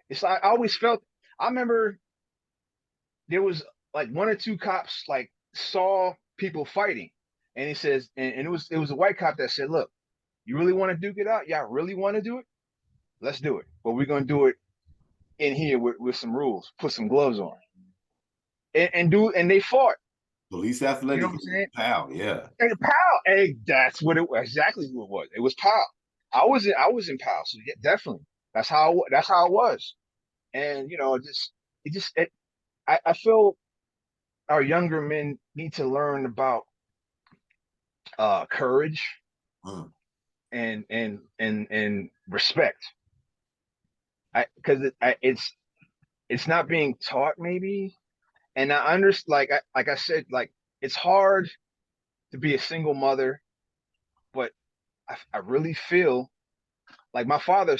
It's like I always felt. I remember there was like one or two cops like saw people fighting, and he says, and it was a white cop that said, "Look, you really want to duke it out? Y'all really want to do it? Let's do it. But we're gonna do it in here with some rules. Put some gloves on, and they fought. Police You know athletic, what I'm saying? pal. Yeah. Hey, pal. Hey, that's what it was. Exactly what it was. It was pal. I was in pal. So yeah, definitely. That's how it was. And it just I feel our younger men need to learn about courage Mm. and respect. Because it's not being taught maybe, and I understand. Like I said, like it's hard to be a single mother, but I really feel like my father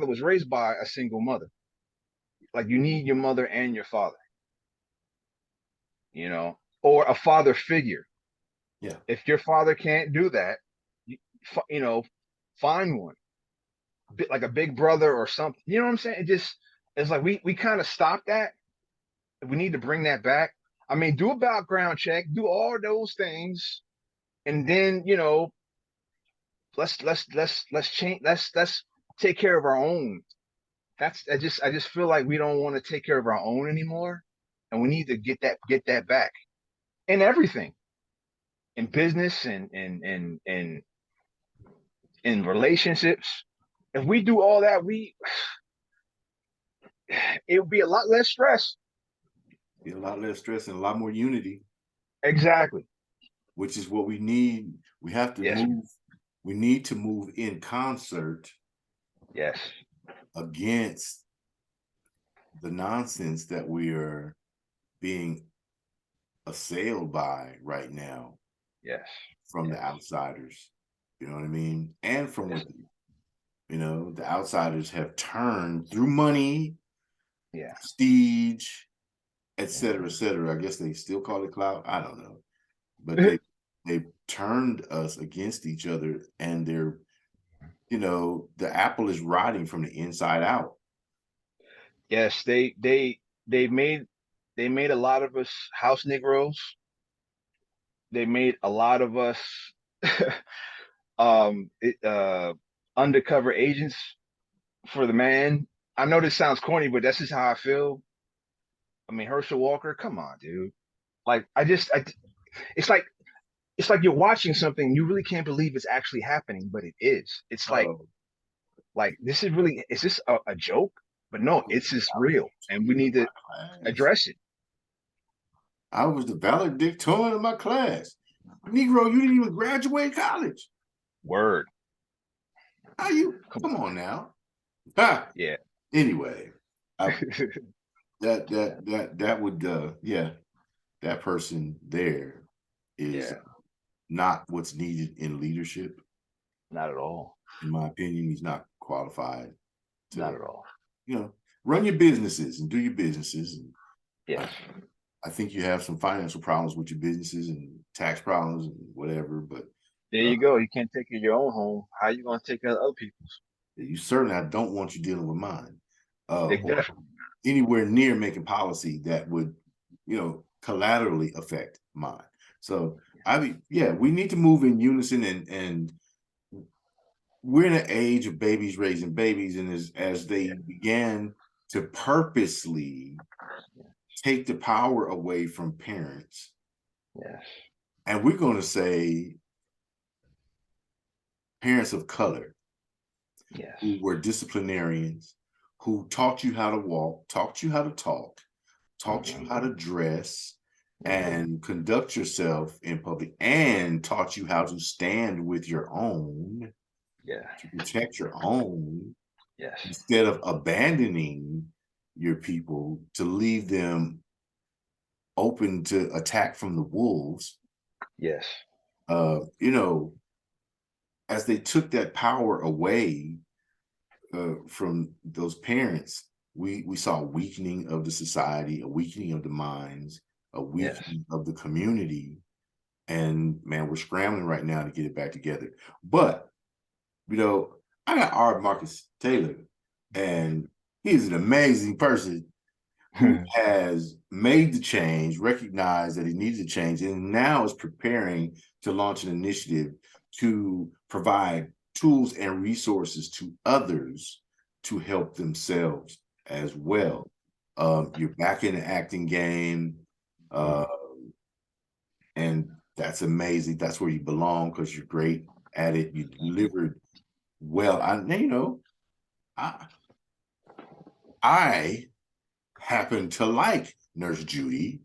was raised by a single mother. Like you need your mother and your father, or a father figure. Yeah. If your father can't do that, you, you know, find one, like a big brother or something. You know what I'm saying? It's like we kind of stopped that. We need to bring that back. I mean, do a background check, do all those things, and then let's change. Let's take care of our own. I just feel like we don't want to take care of our own anymore, and we need to get that back in everything, in business and in relationships. If we do all that, it would be a lot less stress. Be a lot less stress and a lot more unity, Exactly. which is what we need. We have to Yes. move. We need to move in concert Yes. against the nonsense that we are being assailed by right now Yes. from the Yes. outsiders. You know what I mean? And from Yes. within. The outsiders have turned through money, Yeah. prestige, et Yeah. cetera, et cetera. I guess they still call it clout. I don't know. But Yeah. they've turned us against each other, and the apple is rotting from the inside out. Yes. They made they made a lot of us house Negroes. They made a lot of us um it, uh undercover agents for the man. I know this sounds corny, but that's just how I feel. I mean, Herschel Walker, come on, dude. Like it's like it's like you're watching something you really can't believe it's actually happening, but it is. It's Oh, like this is this a joke? But I no, was it's just I was real, and we in need to my class. address it. I was the valedictorian of my class. Negro, you didn't even graduate college. Word. How you? Come Come on. on now. Ha. Yeah. Anyway, I, that would yeah, that person there is Yeah. not what's needed in leadership. Not at all. In my opinion, he's not qualified Not to, at all. you know, run your businesses and do your businesses. And Yes. I think you have some financial problems with your businesses and tax problems and whatever, but There uh, you go. You can't take care of your own home. How you gonna take care of other people's? you certainly, I don't want you dealing with mine, or Definitely. anywhere near making policy that would, collaterally affect mine. So I mean, yeah, we need to move in unison, and we're in an age of babies raising babies, and as they began to purposely take the power away from parents, Yes. and we're going to say parents of color Yes. who were disciplinarians, who taught you how to walk, taught you how to talk, taught you Hmm. how to dress Hmm. and conduct yourself in public, and taught you how to stand with your own, Yeah. to protect your own, Yes. instead of abandoning your people to leave them open to attack from the wolves. Yes. uh you know as they took that power away from those parents, we saw a weakening of the society, a weakening of the minds, a Yes. weakening of the community. And man, we're scrambling right now to get it back together. But I got Art Marcus Taylor, and he's an amazing person who has made the change, recognized that he needs to change, and now is preparing to launch an initiative to provide tools and resources to others to help themselves as well. You're back in the acting game, uh, and that's amazing. That's where you belong because you're great at it. You delivered well. I I happen to like Nurse Judy,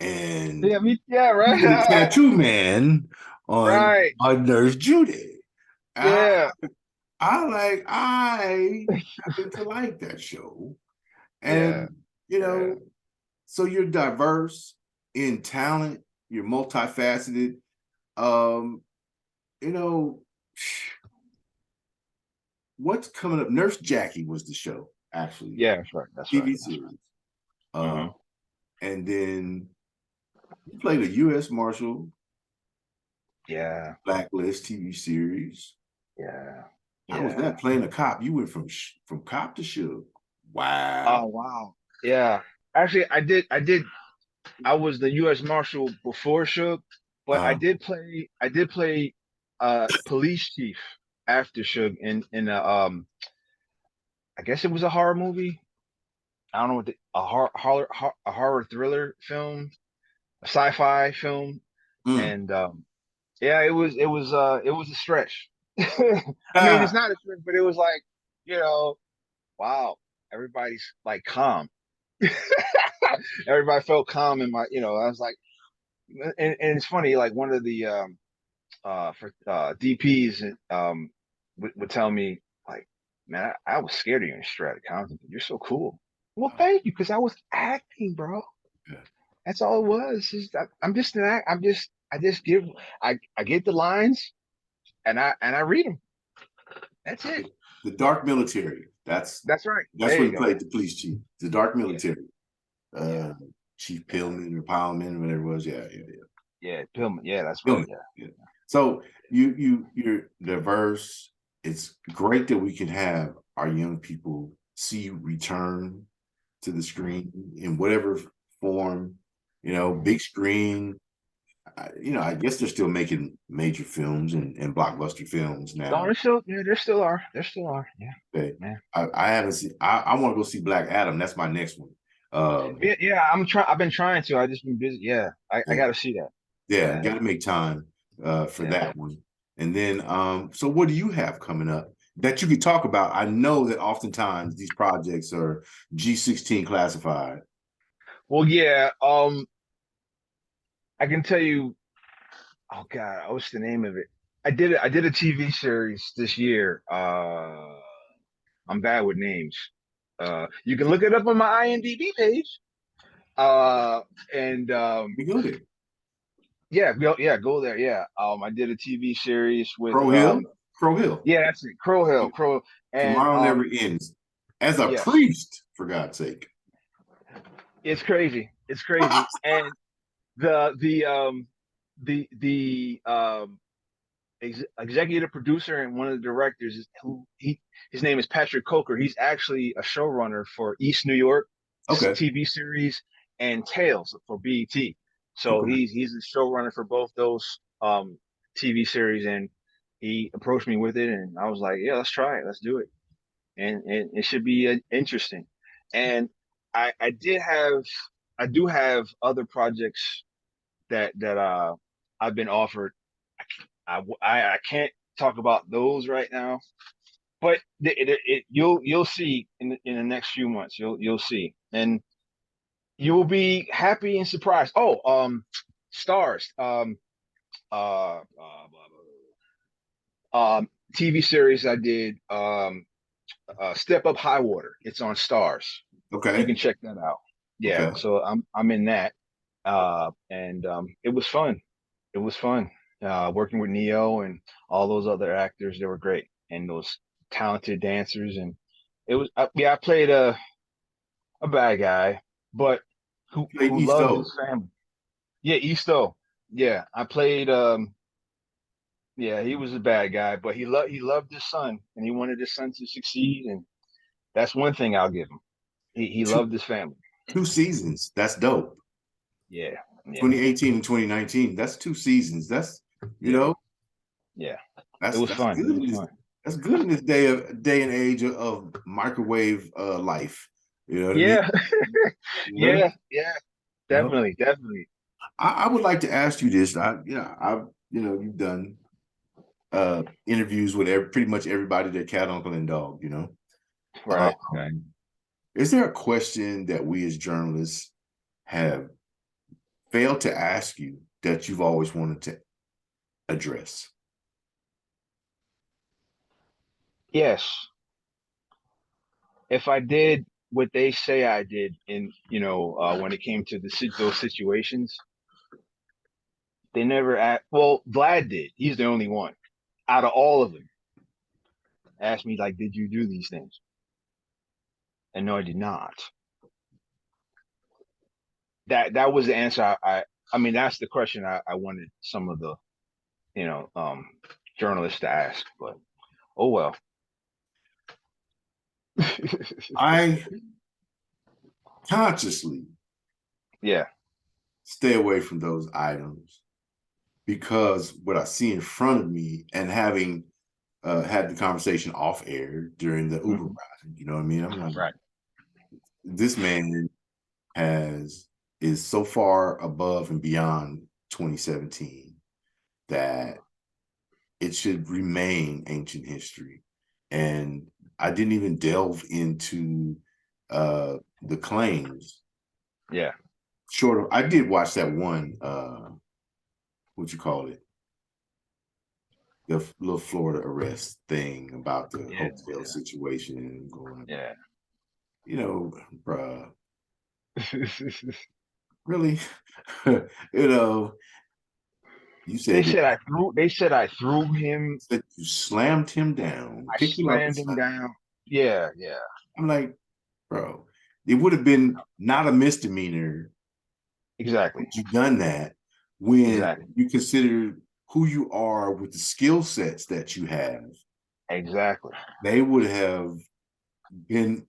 and Yeah, he was a right. tattoo man on Right. Nurse Judy. I, Yeah. I happen to like that show. Yeah. And, you Yeah. know, so you're diverse in talent, you're multifaceted. Um, you know, what's coming up? Nurse Jackie was the show, actually, Yeah, that's right. That's right. TV That's right. series. Uh, Hmm. and then you played a U.S. Marshal, Yeah. Blacklist TV series. Yeah. How was Yeah. that playing a cop? You went from cop to Suge. Wow. Oh wow. Yeah. Actually, I was the U.S. Marshal before Suge, but Uh, I did play police chief after Suge in a I guess it was a horror movie. I don't know what a horror thriller film, a sci-fi film, mm. and yeah, it was a stretch. I mean, it's not a stretch, but it was like, you know, wow, everybody's like calm. Everybody felt calm in my, I was like, and it's funny, like one of the for DPs would tell me like, man, I was scared of you in Strata Compton. You're so cool. Well, thank you, because I was acting, bro. Yeah. That's all it was. I'm just an act. I just give I get the lines and I read them. That's it. The Dark Military. That's That's right. that's There where you he go. played the police chief. The Dark Yeah, Military. yeah, Uh, Chief yeah, Pillman or Powellman, whatever it was. Yeah, yeah, yeah. yeah. Pillman. Yeah, that's right. Pillman. Yeah, Yeah. So you're diverse. It's great that we can have our young people see you return to the screen in whatever form, hmm. big screen. I guess they're still making major films and blockbuster films No, now. there still, yeah, there still are. There still are. Yeah, Okay. man. I haven't seen, I want to go see Black Adam. That's my next one. Yeah, yeah. I'm trying. I've been trying to. I just been busy. Yeah, I Yeah, got to see that. yeah, Yeah, got to make time for yeah. that one. And then, so what do you have coming up that you could talk about? I know that oftentimes these projects are G16 classified. Well, yeah. I can tell you. Oh God, what's the name of it? I did a TV series this year. I'm bad with names. You can look it up on my IMDb page. Uh, and We go there. yeah, yeah, go there. Yeah. I did a TV series with Crow Hill, Crow Hill. yeah, that's it, Crow Hill, Crow, and Tomorrow never ends. As a yes, priest, for God's sake. it's crazy. It's crazy. And the the um the executive producer and one of the directors is who he his name is Patrick Coker. He's actually a showrunner for East New York Okay. TV series and Tales for BET. So Okay. he's a showrunner for both those TV series, and he approached me with it, and I was like, yeah, let's try it, let's do it, and it should be interesting. And I I do have other projects that I've been offered. I can't talk about those right now, but you'll see in the next few months. You'll see, and you will be happy and surprised. Oh, Starz, uh, TV series I did, Step Up High Water. It's on Starz. You Okay. can check that out. Yeah, Okay. so I'm in that, and it was fun. It was fun working with Neo and all those other actors. They were great, and those talented dancers. And it was yeah, I played a bad guy, but Played who loved Easto. his family. Yeah, Easto. Yeah, I played. Yeah, he was a bad guy, but he loved his son, and he wanted his son to succeed. And that's one thing I'll give him. He Two, loved his family. 2 seasons. That's dope. Yeah, yeah, 2018 and 2019. That's 2 seasons. You yeah, know, yeah. It that's was that's fun. good It in was this fun. that's good in this day and age of microwave life. You know what I mean? Yeah, Yeah. yeah, yeah. No. Definitely, definitely. I would like to ask you this. You've done interviews with pretty much everybody that cat, uncle, and dog. Right, right. Is there a question that we as journalists have failed to ask you that you've always wanted to address? Yes. If I did what they say I did in, when it came to those situations, they never asked. Well, Vlad did. He's the only one out of all of them. Asked me like, did you do these things? And no, I did not. That was the answer. I mean, that's the question I wanted some of the, you know, um, journalists to ask. But oh well. I consciously Yeah. stay away from those items because what I see in front of me, and having had the conversation off air during the Uber Hmm. ride, you know what I mean? I'm like, Right. this man is so far above and beyond 2017 that it should remain ancient history. And I didn't even delve into the claims. Yeah. Short of, I did watch that one, what you call it, the little Florida arrest thing about the Yeah. hotel situation and going, Yeah. you know, bruh, really, you know, you They said that said I threw. They said I threw him. you slammed him down, I picked him up, and slammed him down. Yeah. Yeah. I'm like, bro, it would have been not a misdemeanor Exactly. had you done that when Exactly. you consider who you are with the skill sets that you have. Exactly. They would have been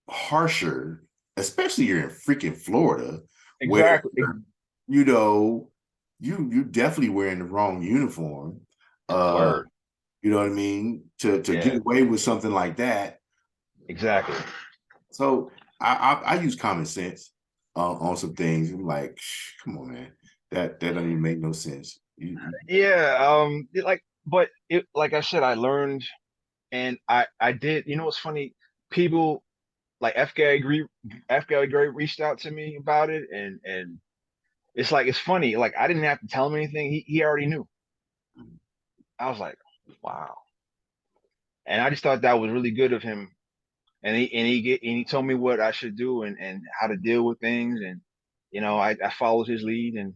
harsher, especially you're in freaking Florida, where Exactly. you know you definitely wearing the wrong uniform. Uh, Word. you know what I mean? To get Yeah. away with something like that. Exactly. So I use common sense on some things. I'm like, come on, man, that doesn't even make no sense. Yeah. But like I said, I learned, and I did. You know, what's funny? People like FKA Gray reached out to me about it, and it's funny. Like I didn't have to tell him anything. He already knew. I was like, wow. And I just thought that was really good of him. And he told me what I should do and how to deal with things. And I followed his lead, and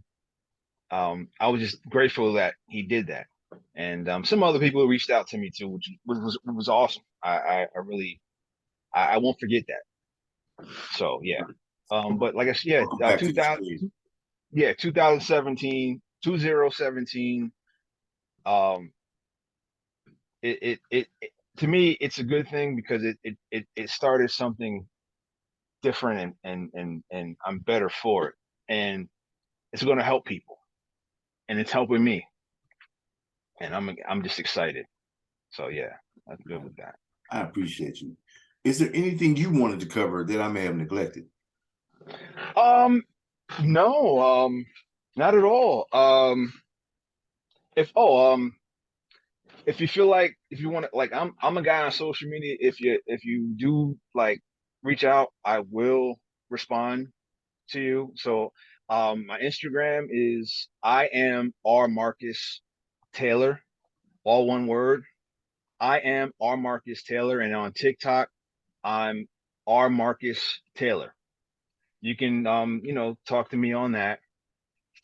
I was just grateful that he did that. And some other people reached out to me too, which was awesome. I really I won't forget that. So yeah. But like I said, Welcome yeah, back to the stage. 2017, 2017. Um, it to me, it's a good thing because it started something different, and I'm better for it, and it's going to help people, and it's helping me, and I'm just excited. So yeah, that's good with that. I appreciate you. Is there anything you wanted to cover that I may have neglected? Um, no, not at all. If oh if you feel like if you want to, like, I'm a guy on social media. If you do like reach out, I will respond to you. So my Instagram is I am R Marcus Taylor, all one word. I am R Marcus Taylor, and on TikTok I'm R Marcus Taylor. You can talk to me on that.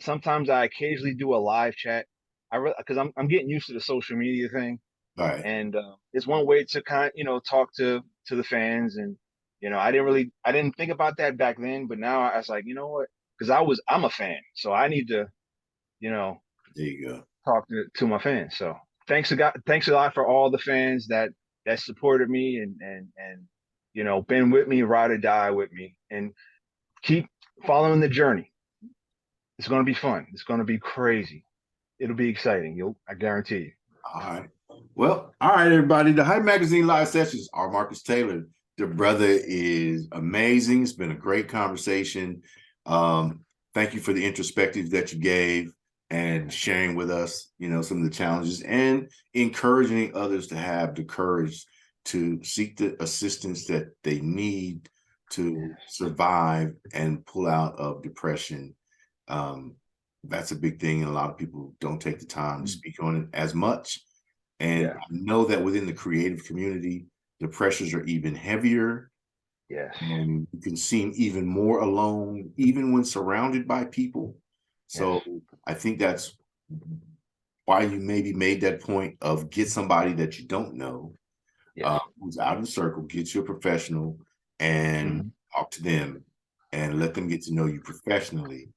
Sometimes I occasionally do a live chat. Because I'm getting used to the social media thing, All right. and it's one way to kind of talk to the fans. And I didn't think about that back then, but now I was like, you know what, because I'm a fan, so I need to you know There you go. talk to my fans. So thanks a lot for all the fans that supported me, and been with me, ride or die with me, and keep following the journey. It's going to be fun, it's going to be crazy, it'll be exciting, I guarantee you. All right. Well, all right, everybody. The Hype Magazine live sessions are Marcus Taylor. The brother is amazing. It's been a great conversation. Thank you for the introspective that you gave and sharing with us, some of the challenges and encouraging others to have the courage to seek the assistance that they need to survive and pull out of depression That's a big thing, and a lot of people don't take the time to Mm. speak on it as much. And Yeah. I know that within the creative community, the pressures are even heavier, Yes. and you can seem even more alone, even when surrounded by people. Yes. So I think that's why you maybe made that point of get somebody that you don't know, Yes. who's out in the circle, get you a professional and Hmm. talk to them and let them get to know you professionally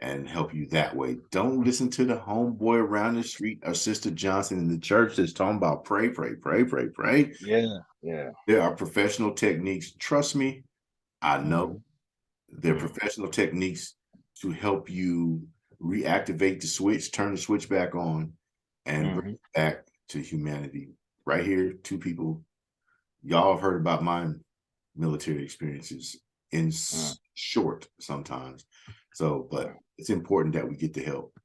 and help you that way. Don't listen to the homeboy around the street or Sister Johnson in the church that's talking about pray, pray, pray, pray, pray. Yeah. Yeah. There are professional techniques. Trust me, I know Hmm. there are professional techniques to help you reactivate the switch, turn the switch back on, and bring Hmm. it back to humanity. Right here, two people. Y'all have heard about my military experiences in short sometimes. So, but it's important that we get the help.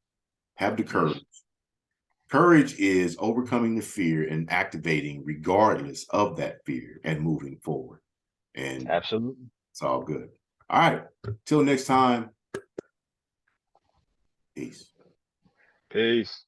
Have the Yes. courage. Courage is overcoming the fear and activating regardless of that fear and moving forward. And Absolutely. it's all good. All right. Till next time. Peace. Peace.